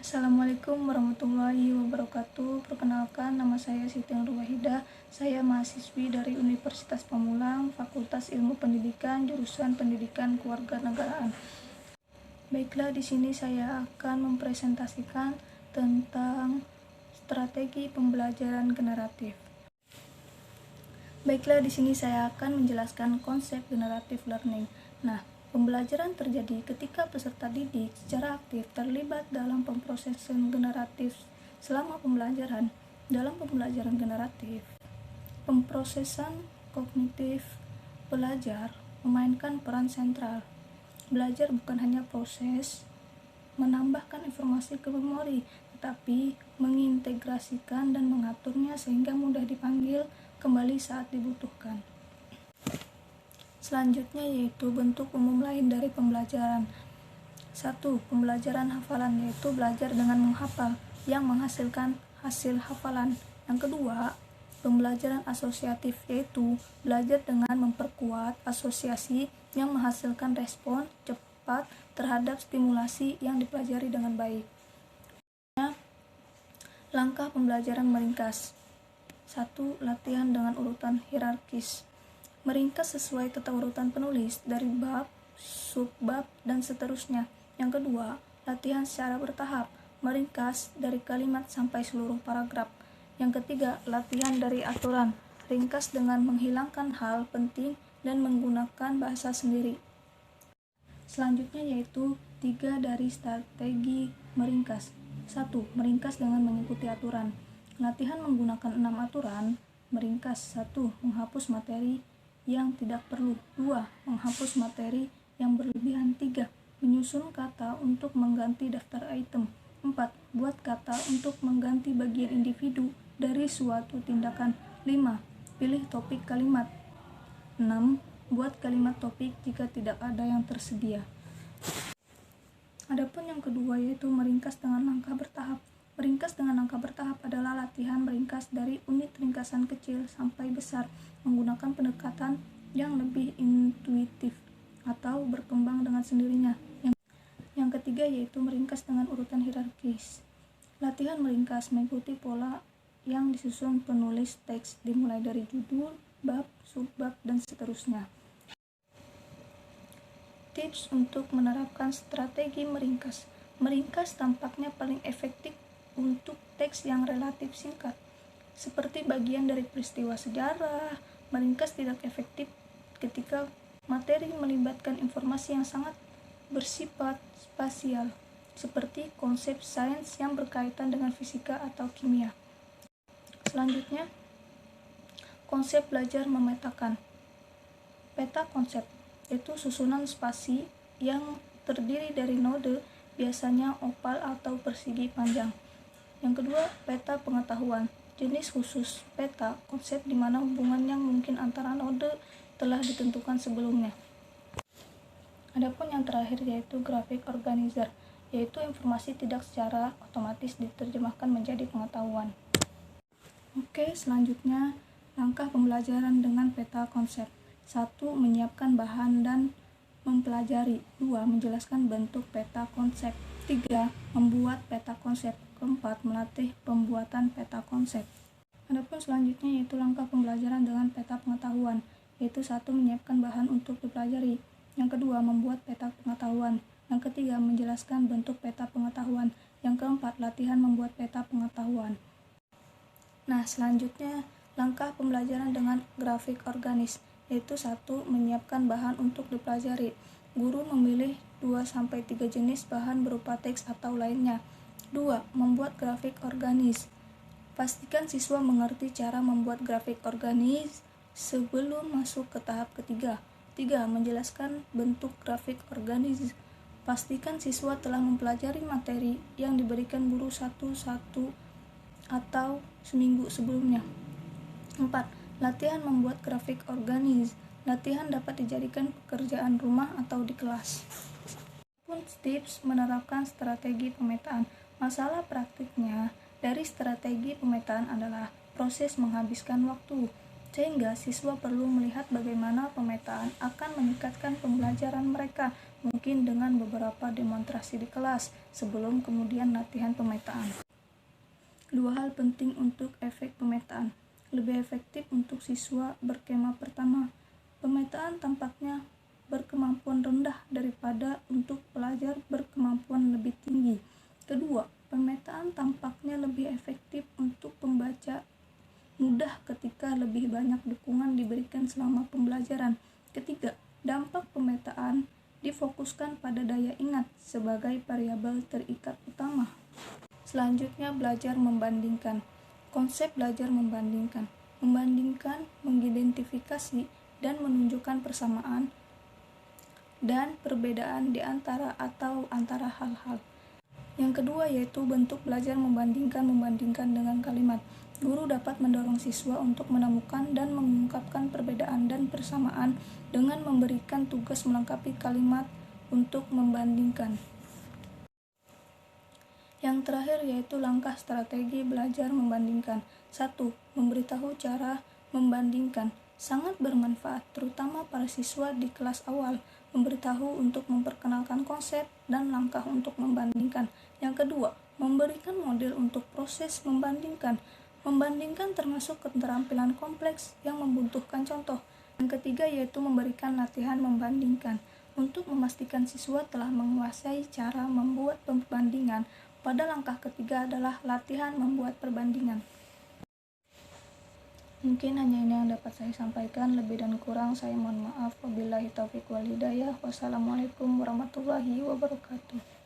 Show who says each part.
Speaker 1: Assalamualaikum warahmatullahi wabarakatuh. Perkenalkan, nama saya Siti Nurwahidah. Saya mahasiswi dari Universitas Pamulang, Fakultas Ilmu Pendidikan, jurusan Pendidikan Kewarganegaraan. Baiklah, di sini saya akan mempresentasikan tentang strategi pembelajaran generatif. Baiklah, di sini saya akan menjelaskan konsep generative learning. Nah, pembelajaran terjadi ketika peserta didik secara aktif terlibat dalam pemrosesan generatif selama pembelajaran. Dalam pembelajaran generatif, pemrosesan kognitif belajar memainkan peran sentral. Belajar bukan hanya proses menambahkan informasi ke memori, tetapi mengintegrasikan dan mengaturnya sehingga mudah dipanggil kembali saat dibutuhkan. Selanjutnya yaitu bentuk umum lain dari pembelajaran. 1. Pembelajaran hafalan, yaitu belajar dengan menghafal yang menghasilkan hasil hafalan. Yang kedua, pembelajaran asosiatif, yaitu belajar dengan memperkuat asosiasi yang menghasilkan respon cepat terhadap stimulasi yang dipelajari dengan baik. Langkah pembelajaran meringkas. 1. Latihan dengan urutan hierarkis. Meringkas sesuai tata urutan penulis dari bab, subbab, dan seterusnya. Yang kedua, latihan secara bertahap, meringkas dari kalimat sampai seluruh paragraf. Yang ketiga, latihan dari aturan, ringkas dengan menghilangkan hal penting dan menggunakan bahasa sendiri. Selanjutnya yaitu 3 dari strategi meringkas. 1. Meringkas dengan mengikuti aturan. Latihan menggunakan 6 aturan. Meringkas. 1. Menghapus materi yang tidak perlu. 2. Menghapus materi yang berlebihan. 3. Menyusun kata untuk mengganti daftar item. 4. Buat kata untuk mengganti bagian individu dari suatu tindakan. 5. Pilih topik kalimat. 6. Buat kalimat topik jika tidak ada yang tersedia. Adapun yang kedua yaitu meringkas dengan langkah bertahap. Meringkas dengan langkah bertahap adalah latihan meringkas dari unit ringkasan kecil sampai besar menggunakan pendekatan yang lebih intuitif atau berkembang dengan sendirinya. Yang ketiga yaitu meringkas dengan urutan hierarkis. Latihan meringkas mengikuti pola yang disusun penulis teks dimulai dari judul, bab, subbab, dan seterusnya. Tips untuk menerapkan strategi meringkas. Meringkas tampaknya paling efektif untuk teks yang relatif singkat, seperti bagian dari peristiwa sejarah. Meringkas tidak efektif ketika materi melibatkan informasi yang sangat bersifat spasial, seperti konsep sains yang berkaitan dengan fisika atau kimia. Selanjutnya, konsep belajar memetakan. Peta konsep, yaitu susunan spasi yang terdiri dari node, biasanya oval atau persegi panjang. Yang kedua, peta pengetahuan. Jenis khusus peta konsep di mana hubungan yang mungkin antara node telah ditentukan sebelumnya. Adapun yang terakhir yaitu grafik organizer, yaitu informasi tidak secara otomatis diterjemahkan menjadi pengetahuan. Oke, selanjutnya langkah pembelajaran dengan peta konsep. 1. Menyiapkan bahan dan mempelajari. 2. Menjelaskan bentuk peta konsep. 3. Membuat peta konsep. Keempat, melatih pembuatan peta konsep. Adapun selanjutnya yaitu langkah pembelajaran dengan peta pengetahuan, yaitu 1. Menyiapkan bahan untuk dipelajari. Yang kedua, membuat peta pengetahuan. Yang ketiga, menjelaskan bentuk peta pengetahuan. Yang keempat, latihan membuat peta pengetahuan. Nah, selanjutnya langkah pembelajaran dengan grafik organis, yaitu 1. Menyiapkan bahan untuk dipelajari. Guru memilih 2-3 jenis bahan berupa teks atau lainnya. 2. Membuat grafik organis. Pastikan siswa mengerti cara membuat grafik organis sebelum masuk ke tahap ketiga. 3. Menjelaskan bentuk grafik organis. Pastikan siswa telah mempelajari materi yang diberikan guru satu-satu atau seminggu sebelumnya. 4. Latihan membuat grafik organis. Latihan dapat dijadikan pekerjaan rumah atau di kelas. Tips menerapkan strategi pemetaan. Masalah praktiknya dari strategi pemetaan adalah proses menghabiskan waktu. Sehingga siswa perlu melihat bagaimana pemetaan akan meningkatkan pembelajaran mereka, mungkin dengan beberapa demonstrasi di kelas, sebelum kemudian latihan pemetaan. 2 hal penting untuk efek pemetaan. Lebih efektif untuk siswa berkema pertama. Pemetaan tampaknya berkemampuan rendah daripada untuk pelajar berkemampuan lebih tinggi. Kedua, pemetaan tampaknya lebih efektif untuk pembaca mudah ketika lebih banyak dukungan diberikan selama pembelajaran. Ketiga, dampak pemetaan difokuskan pada daya ingat sebagai variabel terikat utama. Selanjutnya, belajar membandingkan. Konsep belajar membandingkan. Membandingkan, mengidentifikasi, dan menunjukkan persamaan dan perbedaan di antara atau antara hal-hal. Yang kedua yaitu bentuk belajar membandingkan dengan kalimat. Guru dapat mendorong siswa untuk menemukan dan mengungkapkan perbedaan dan persamaan dengan memberikan tugas melengkapi kalimat untuk membandingkan. Yang terakhir yaitu langkah strategi belajar membandingkan. 1. Memberitahu cara membandingkan. Sangat bermanfaat, terutama para siswa di kelas awal. Memberitahu untuk memperkenalkan konsep dan langkah untuk membandingkan. Yang kedua, memberikan model untuk proses membandingkan. Membandingkan termasuk keterampilan kompleks yang membutuhkan contoh. Yang ketiga yaitu memberikan latihan membandingkan. Untuk memastikan siswa telah menguasai cara membuat perbandingan, pada langkah ketiga adalah latihan membuat perbandingan. Mungkin hanya ini yang dapat saya sampaikan, lebih dan kurang saya mohon maaf. Wabillahi taufiq wal hidayah. Wassalamualaikum warahmatullahi wabarakatuh.